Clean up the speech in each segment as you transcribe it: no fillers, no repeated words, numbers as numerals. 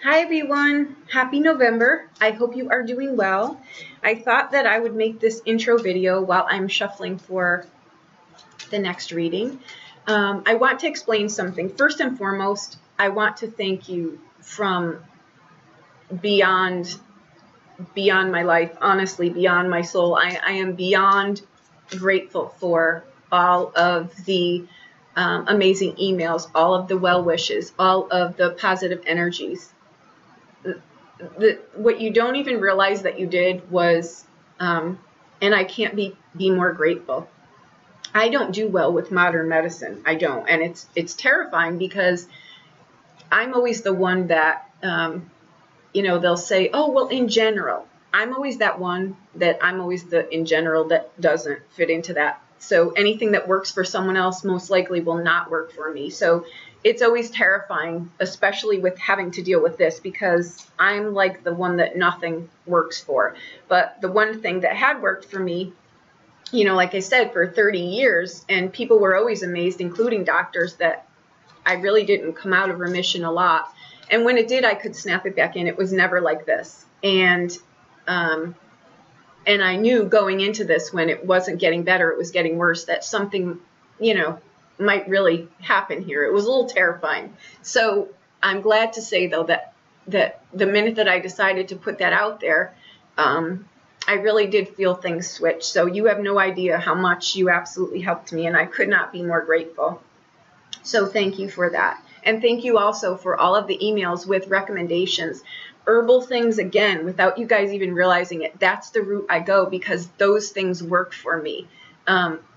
Hi everyone, happy November. I hope you are doing well. I thought that I would make this intro video while I'm shuffling for the next reading. I want to explain something. First and foremost, I want to thank you from beyond my life, honestly, beyond my soul. I am beyond grateful for all of the amazing emails, all of the well wishes, all of the positive energies. What you don't even realize that you did was, and I can't be more grateful. I don't do well with modern medicine. I don't, and it's terrifying because I'm always the one that, they'll say, oh, well, in general. I'm always that one that I'm always the in general that doesn't fit into that. So anything that works for someone else most likely will not work for me. So it's always terrifying, especially with having to deal with this, because I'm like the one that nothing works for. But the one thing that had worked for me, like I said, for 30 years, and people were always amazed, including doctors, that I really didn't come out of remission a lot. And when it did, I could snap it back in. It was never like this. And I knew going into this, when it wasn't getting better, it was getting worse, that something, might really happen here. It was a little terrifying. So I'm glad to say, though, that the minute that I decided to put that out there, I really did feel things switch. So you have no idea how much you absolutely helped me, and I could not be more grateful. So thank you for that. And thank you also for all of the emails with recommendations. Herbal things, again, without you guys even realizing it, that's the route I go, because those things work for me.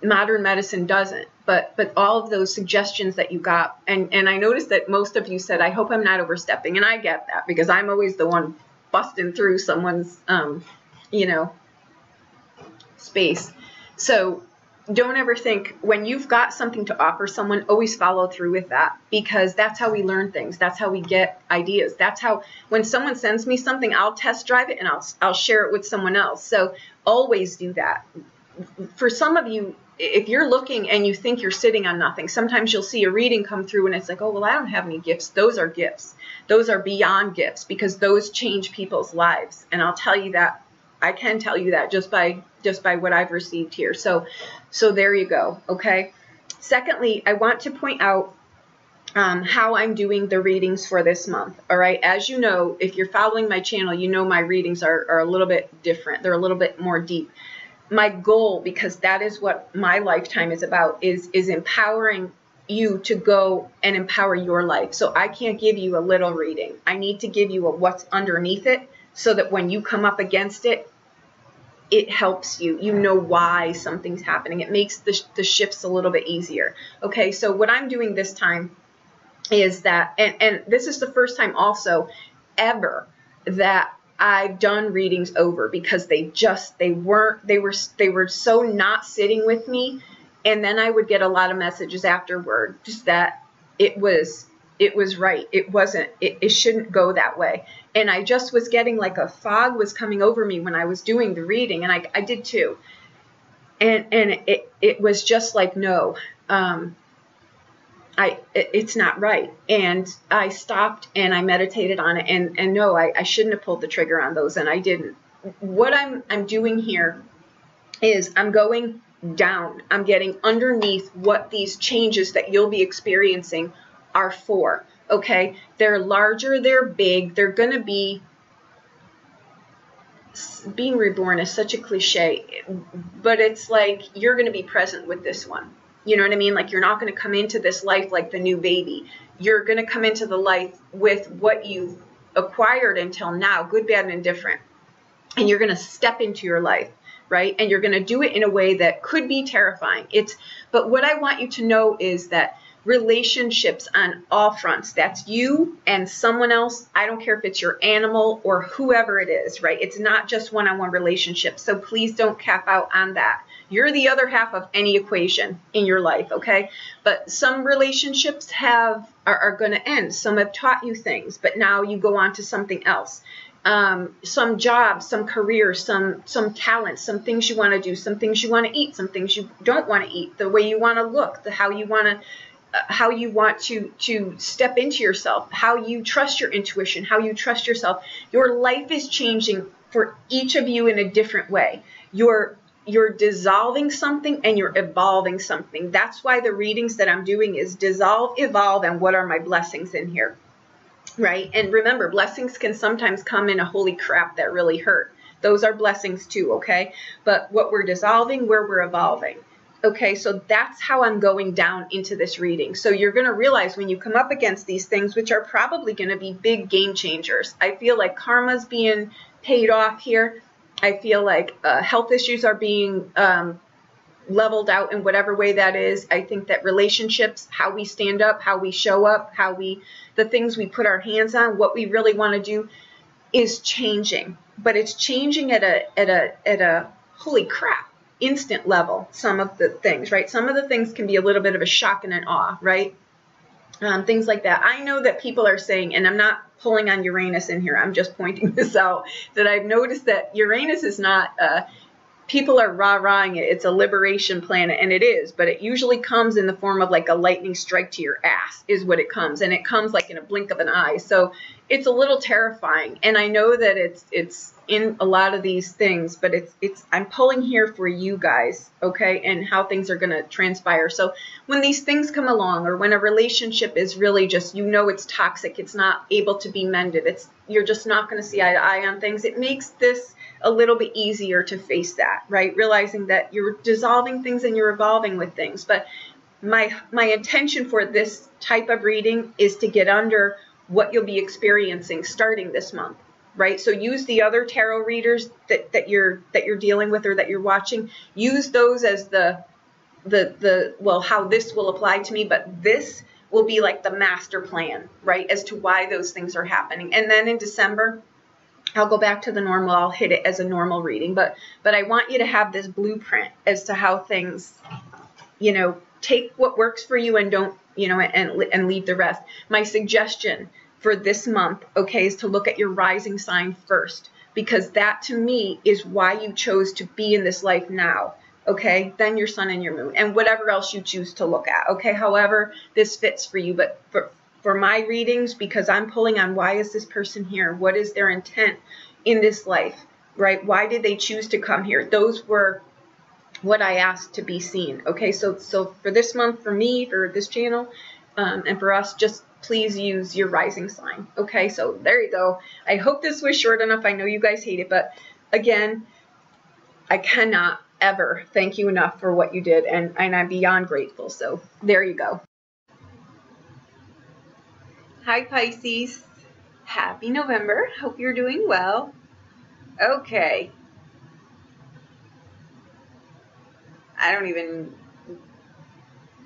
Modern medicine doesn't, but all of those suggestions that you got, and I noticed that most of you said, I hope I'm not overstepping, and I get that, because I'm always the one busting through someone's, space. So don't ever think, when you've got something to offer someone, always follow through with that, because that's how we learn things. That's how we get ideas. That's how, when someone sends me something, I'll test drive it and I'll share it with someone else. So always do that. For some of you, if you're looking and you think you're sitting on nothing, sometimes you'll see a reading come through and it's like, oh, well, I don't have any gifts. Those are gifts. Those are beyond gifts, because those change people's lives. And I'll tell you that. I can tell you that just by what I've received here. So there you go. Okay. Secondly, I want to point out how I'm doing the readings for this month. All right. As you know, if you're following my channel, you know my readings are a little bit different. They're a little bit more deep. My goal, because that is what my lifetime is about, is empowering you to go and empower your life. So I can't give you a little reading. I need to give you a what's underneath it, so that when you come up against it, it helps you. You know why something's happening. It makes the shifts a little bit easier. Okay, so what I'm doing this time is that, and this is the first time also ever that I've done readings over, because they were so not sitting with me. And then I would get a lot of messages afterward, just that it was right. It wasn't, it shouldn't go that way. And I just was getting like a fog was coming over me when I was doing the reading, and I did too. And it was just like, no, it's not right. And I stopped and I meditated on it, and no, I shouldn't have pulled the trigger on those, and I didn't. What I'm doing here is I'm going down. I'm getting underneath what these changes that you'll be experiencing are for. Okay, they're larger, they're big, they're going to be, being reborn is such a cliche, but it's like you're going to be present with this one. You know what I mean? Like, you're not going to come into this life like the new baby. You're going to come into the life with what you've acquired until now, good, bad, and indifferent. And you're going to step into your life, right? And you're going to do it in a way that could be terrifying. But what I want you to know is that relationships on all fronts, that's you and someone else. I don't care if it's your animal or whoever it is, right? It's not just one-on-one relationships. So please don't cap out on that. You're the other half of any equation in your life, okay? But some relationships are going to end. Some have taught you things, but now you go on to something else. Some jobs, some careers, some talents, some things you want to do, some things you want to eat, some things you don't want to eat, the way you want to look, how you want to how you want to step into yourself, how you trust your intuition, how you trust yourself. Your life is changing for each of you in a different way. You're dissolving something and you're evolving something. That's why the readings that I'm doing is dissolve, evolve, and what are my blessings in here, right? And remember, blessings can sometimes come in a holy crap that really hurt. Those are blessings too, okay? But what we're dissolving, where we're evolving. Okay, so that's how I'm going down into this reading. So you're going to realize when you come up against these things, which are probably going to be big game changers. I feel like karma's being paid off here. I feel like health issues are being leveled out in whatever way that is. I think that relationships, how we stand up, how we show up, the things we put our hands on, what we really want to do is changing. But it's changing at a holy crap instant level. Some of the things, right? Some of the things can be a little bit of a shock and an awe, right? Things like that. I know that people are saying, and I'm not pulling on Uranus in here, I'm just pointing this out, that I've noticed that Uranus is not, people are rah-rahing it. It's a liberation planet, and it is, but it usually comes in the form of like a lightning strike to your ass is what it comes, and it comes like in a blink of an eye. So it's a little terrifying, and I know that it's in a lot of these things, but I'm pulling here for you guys, okay, and how things are going to transpire. So when these things come along, or when a relationship is really just, it's toxic, it's not able to be mended, you're just not going to see eye to eye on things, it makes this a little bit easier to face that, right? Realizing that you're dissolving things and you're evolving with things. But my intention for this type of reading is to get under what you'll be experiencing starting this month, right? So use the other tarot readers that you're dealing with or that you're watching. Use those as well, how this will apply to me, but this will be like the master plan, right? As to why those things are happening. And then in December, I'll go back to the normal. I'll hit it as a normal reading, but I want you to have this blueprint as to how things, take what works for you and don't, and leave the rest. My suggestion for this month, okay, is to look at your rising sign first, because that to me is why you chose to be in this life now. Okay, then your sun and your moon and whatever else you choose to look at. Okay, however this fits for you, but for my readings, because I'm pulling on why is this person here? What is their intent in this life, right? Why did they choose to come here? Those were what I asked to be seen. Okay, so for this month, for me, for this channel, and for us, just please use your rising sign. Okay, so there you go. I hope this was short enough. I know you guys hate it, but again, I cannot ever thank you enough for what you did, and I'm beyond grateful. So there you go. Hi Pisces, happy November, hope you're doing well. Okay,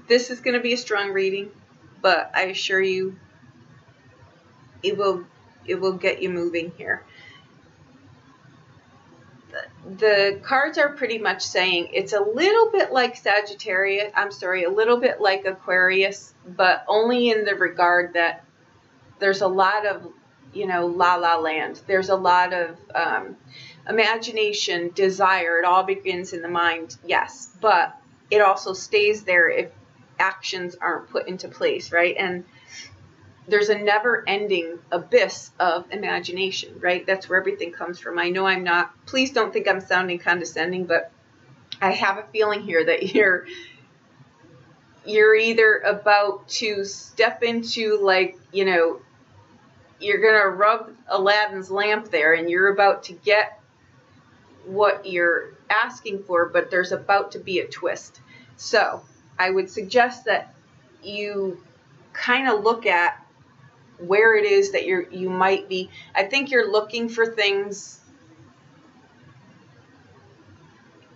this is going to be a strong reading, but I assure you it will get you moving here. The cards are pretty much saying it's a little bit like Sagittarius, a little bit like Aquarius, but only in the regard that there's a lot of, la land. There's a lot of imagination, desire. It all begins in the mind, yes. But it also stays there if actions aren't put into place, right? And there's a never-ending abyss of imagination, right? That's where everything comes from. I know I'm not, please don't think I'm sounding condescending, but I have a feeling here that you're either about to step into, like, you're going to rub Aladdin's lamp there and you're about to get what you're asking for, but there's about to be a twist. So I would suggest that you kind of look at where it is that you might be. I think you're looking for things.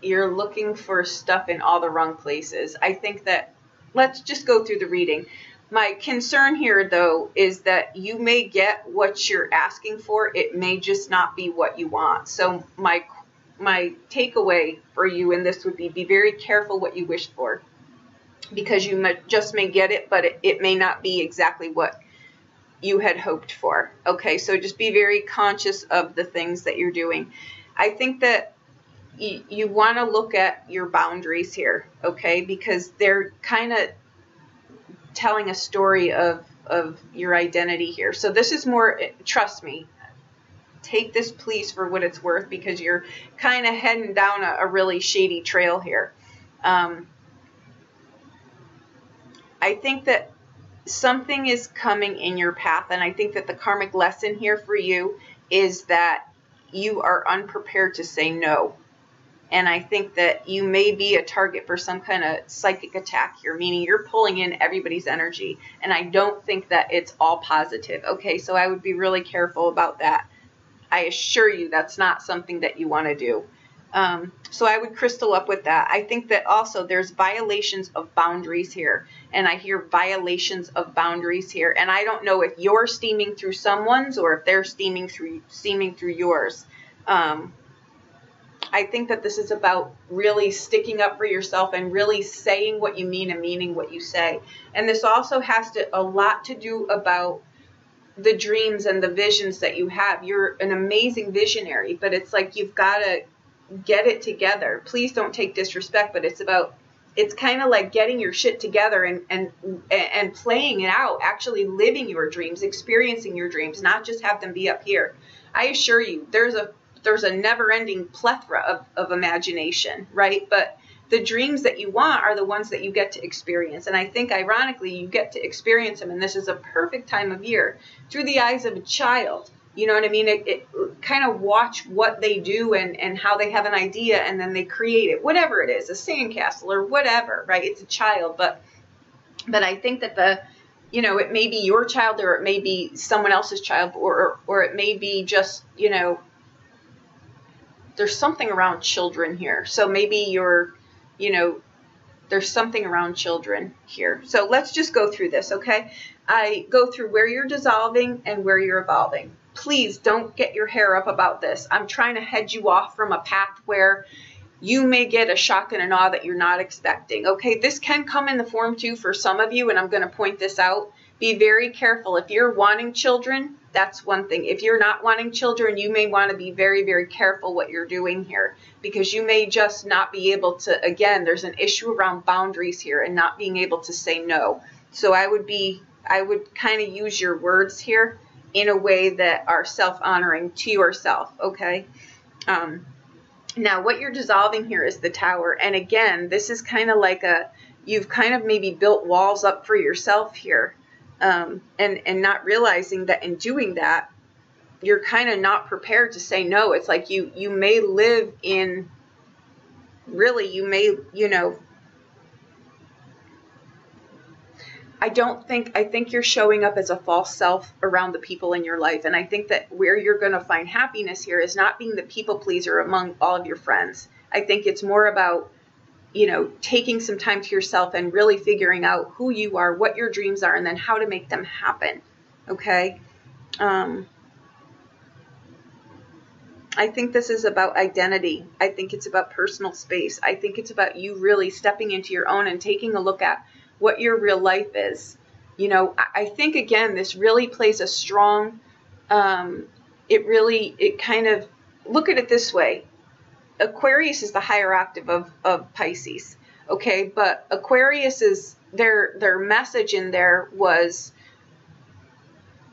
You're looking for stuff in all the wrong places. I think that, let's just go through the reading. My concern here, though, is that you may get what you're asking for. It may just not be what you want. So my takeaway for you in this would be very careful what you wish for, because you just may get it, but it may not be exactly what you had hoped for. Okay, so just be very conscious of the things that you're doing. I think that you want to look at your boundaries here, okay, because they're kind of telling a story of your identity here. So this is more, trust me, take this please for what it's worth, because you're kind of heading down a really shady trail here. I think that something is coming in your path, and I think that the karmic lesson here for you is that you are unprepared to say no. And I think that you may be a target for some kind of psychic attack here, meaning you're pulling in everybody's energy, and I don't think that it's all positive. Okay, so I would be really careful about that. I assure you that's not something that you want to do. So I would crystal up with that. I think that also there's violations of boundaries here, and I hear violations of boundaries here, and I don't know if you're steaming through someone's or if they're steaming through yours. I think that this is about really sticking up for yourself and really saying what you mean and meaning what you say. And this also has a lot to do about the dreams and the visions that you have. You're an amazing visionary, but it's like you've got to get it together. Please don't take disrespect, but it's kind of like getting your shit together and playing it out, actually living your dreams, experiencing your dreams, not just have them be up here. I assure you, there's a never-ending plethora of imagination, right? But the dreams that you want are the ones that you get to experience. And I think, ironically, you get to experience them, and this is a perfect time of year, through the eyes of a child. You know what I mean? It kind of watch what they do and how they have an idea, and then they create it, whatever it is, a sandcastle or whatever, right? It's a child, but I think that it may be your child, or it may be someone else's child, or it may be just, there's something around children here. So maybe there's something around children here. So let's just go through this, okay? I go through where you're dissolving and where you're evolving. Please don't get your hair up about this. I'm trying to head you off from a path where you may get a shock and an awe that you're not expecting, okay? This can come in the form too for some of you, and I'm going to point this out. Be very careful. If you're wanting children, that's one thing. If you're not wanting children, you may want to be very, very careful what you're doing here, because you may just not be able to, again, there's an issue around boundaries here and not being able to say no. So I would kind of use your words here in a way that are self-honoring to yourself, okay? Now, what you're dissolving here is the Tower. And again, this is kind of like you've kind of maybe built walls up for yourself here. And not realizing that in doing that, you're kind of not prepared to say no. It's like you may live in, really, you may, I think you're showing up as a false self around the people in your life. And I think that where you're going to find happiness here is not being the people pleaser among all of your friends. I think it's more about, taking some time to yourself and really figuring out who you are, what your dreams are, and then how to make them happen. Okay. I think this is about identity. I think it's about personal space. I think it's about you really stepping into your own and taking a look at what your real life is. I think, again, this really plays a strong, it kind of, look at it this way. Aquarius is the higher octave of Pisces, okay? But Aquarius is, their message in there was,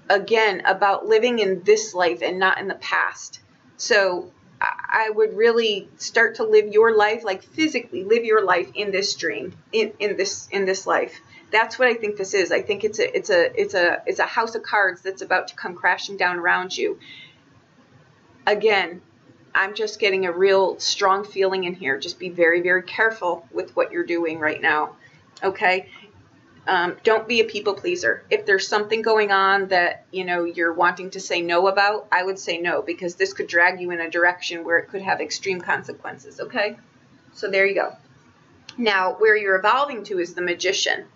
again, about living in this life and not in the past. So I would really start to live your life, like physically live your life in this dream, in this life. That's what I think this is. I think it's a house of cards that's about to come crashing down around you. Again, I'm just getting a real strong feeling in here. Just be very, very careful with what you're doing right now. Okay? Don't be a people pleaser. If there's something going on that, you're wanting to say no about, I would say no, because this could drag you in a direction where it could have extreme consequences. Okay? So there you go. Now, where you're evolving to is the Magician.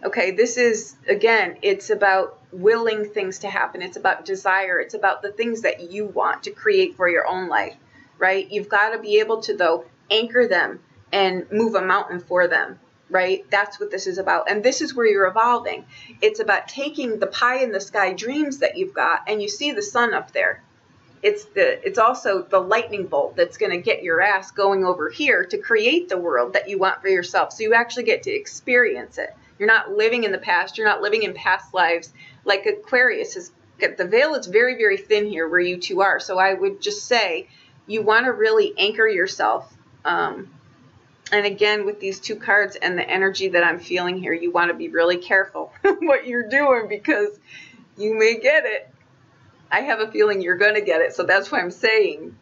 Okay? This is, again, it's about willing things to happen. It's about desire. It's about the things that you want to create for your own life. Right? You've got to be able to, though, anchor them and move a mountain for them. Right? That's what this is about. And this is where you're evolving. It's about taking the pie in the sky dreams that you've got, and you see the sun up there. It's also the lightning bolt that's going to get your ass going over here to create the world that you want for yourself. So you actually get to experience it. You're not living in the past. You're not living in past lives. Like Aquarius is, the veil is very, very thin here where you two are. So I would just say you want to really anchor yourself. And again, with these two cards and the energy that I'm feeling here, you want to be really careful what you're doing because you may get it. I have a feeling you're going to get it. So that's why I'm saying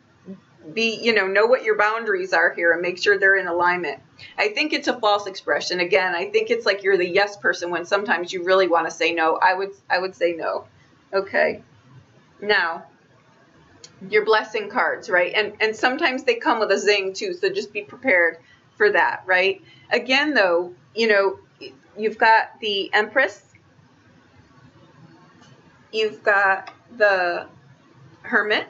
know what your boundaries are here and make sure they're in alignment. I think it's a false expression. Again, I think it's like you're the yes person when sometimes you really want to say no. I would say no. Okay. Now, your blessing cards, right? And sometimes they come with a zing too, so just be prepared for that, right? Again, though, you've got the Empress. You've got the Hermit.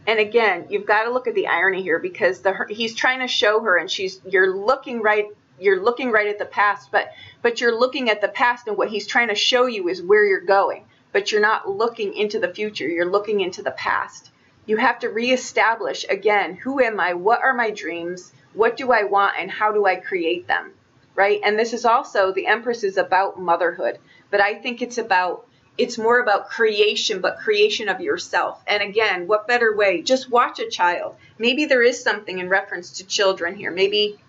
And again, you've got to look at the irony here because he's trying to show her, and you're looking right at the past, but you're looking at the past, and what he's trying to show you is where you're going, but you're not looking into the future. You're looking into the past. You have to reestablish again, who am I? What are my dreams? What do I want? And how do I create them? Right? And this is also, the Empress is about motherhood, but I think it's more about creation, but creation of yourself. And again, what better way? Just watch a child. Maybe there is something in reference to children here. Maybe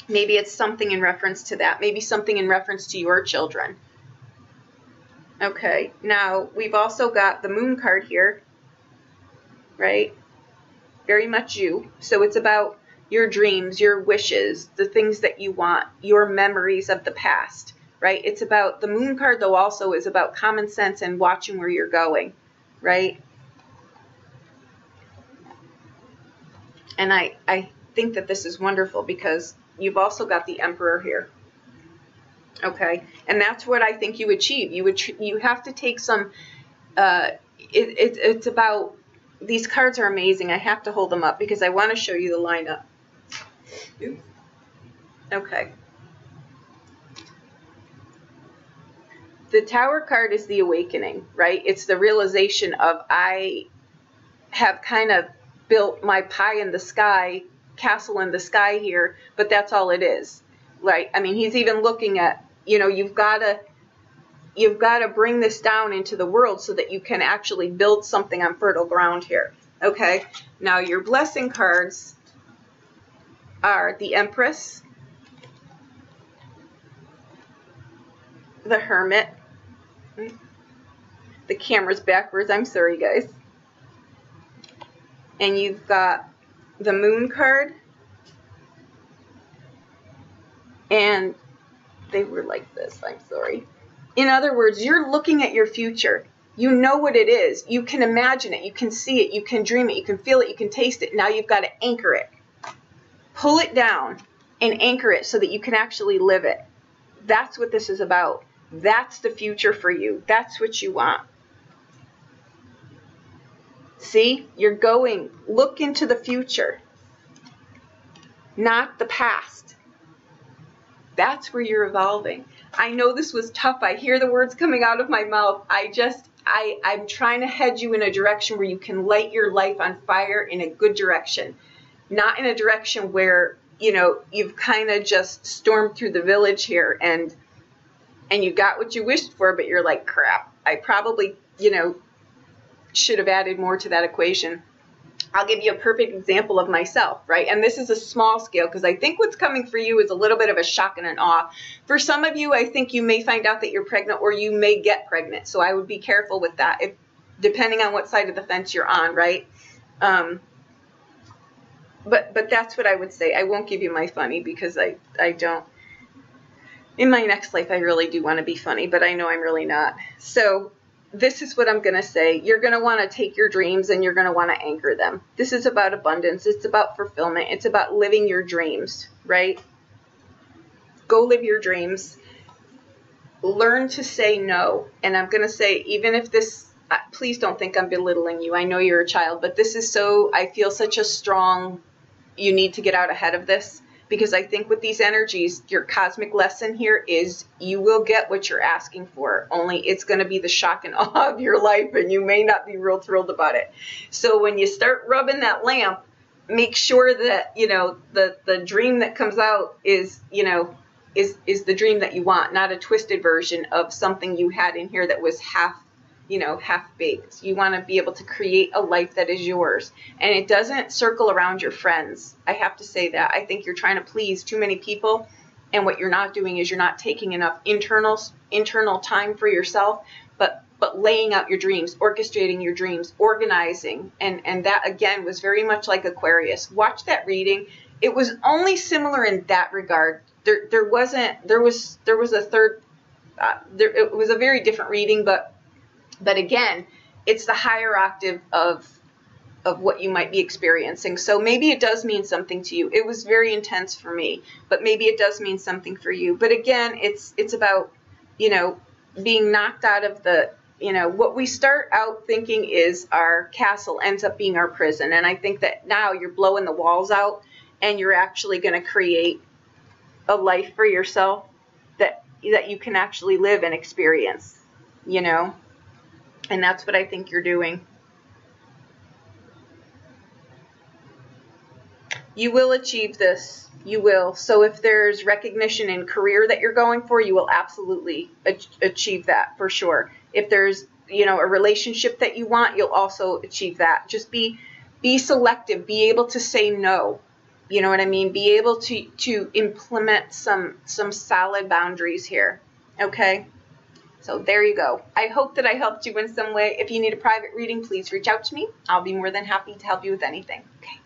it's something in reference to that. Maybe something in reference to your children. Okay, now we've also got the Moon card here, right? Very much you. So it's about your dreams, your wishes, the things that you want, your memories of the past. Right? It's about, the Moon card though also is about common sense and watching where you're going, right? And I think that this is wonderful because you've also got the Emperor here. Okay? And that's what I think you achieve. You have to take some, it's about, these cards are amazing. I have to hold them up because I want to show you the lineup. Oops. Okay. The Tower card is the awakening, right? It's the realization of I have kind of built my pie in the sky, castle in the sky here, but that's all it is, right? I mean, he's even looking at, you've got to bring this down into the world so that you can actually build something on fertile ground here, okay? Now, your blessing cards are the Empress, the Hermit. The camera's backwards. I'm sorry, guys. And you've got the Moon card. And they were like this. I'm sorry. In other words, you're looking at your future. You know what it is. You can imagine it. You can see it. You can dream it. You can feel it. You can taste it. Now you've got to anchor it. Pull it down and anchor it so that you can actually live it. That's what this is about. That's the future for you. That's what you want. See, you're going, look into the future, not the past. That's where you're evolving. I know this was tough. I hear the words coming out of my mouth. I'm trying to head you in a direction where you can light your life on fire in a good direction, not in a direction where, you've kind of just stormed through the village here and you got what you wished for, but you're like, crap, I probably, should have added more to that equation. I'll give you a perfect example of myself, right? And this is a small scale because I think what's coming for you is a little bit of a shock and an awe. For some of you, I think you may find out that you're pregnant or you may get pregnant. So I would be careful with that, depending on what side of the fence you're on, right? But that's what I would say. I won't give you my funny because I don't. In my next life, I really do want to be funny, but I know I'm really not. So this is what I'm going to say. You're going to want to take your dreams and you're going to want to anchor them. This is about abundance. It's about fulfillment. It's about living your dreams, right? Go live your dreams. Learn to say no. And I'm going to say, even if this, please don't think I'm belittling you. I know you're a child, but this is so, I feel such a strong, you need to get out ahead of this. Because I think with these energies, your cosmic lesson here is you will get what you're asking for. Only it's going to be the shock and awe of your life, and you may not be real thrilled about it. So when you start rubbing that lamp, make sure that, the dream that comes out is, is the dream that you want, not a twisted version of something you had in here that was half, you know, half baked. You want to be able to create a life that is yours, and it doesn't circle around your friends. I have to say that. I think you're trying to please too many people, and what you're not doing is you're not taking enough internal time for yourself, but laying out your dreams, orchestrating your dreams, organizing, and that again was very much like Aquarius. Watch that reading. It was only similar in that regard. There was a third. It was a very different reading, but again, it's the higher octave of what you might be experiencing. So maybe it does mean something to you. It was very intense for me, but maybe it does mean something for you. But again, it's about, you know, being knocked out of the, you know, what we start out thinking is our castle ends up being our prison. And I think that now you're blowing the walls out and you're actually going to create a life for yourself that you can actually live and experience, you know, and that's what I think you're doing. You will achieve this. You will. So if there's recognition in career that you're going for, you will absolutely achieve that for sure. If there's, you know, a relationship that you want, you'll also achieve that. Just be selective. Be able to say no. You know what I mean? Be able to implement some solid boundaries here. Okay? So there you go. I hope that I helped you in some way. If you need a private reading, please reach out to me. I'll be more than happy to help you with anything. Okay.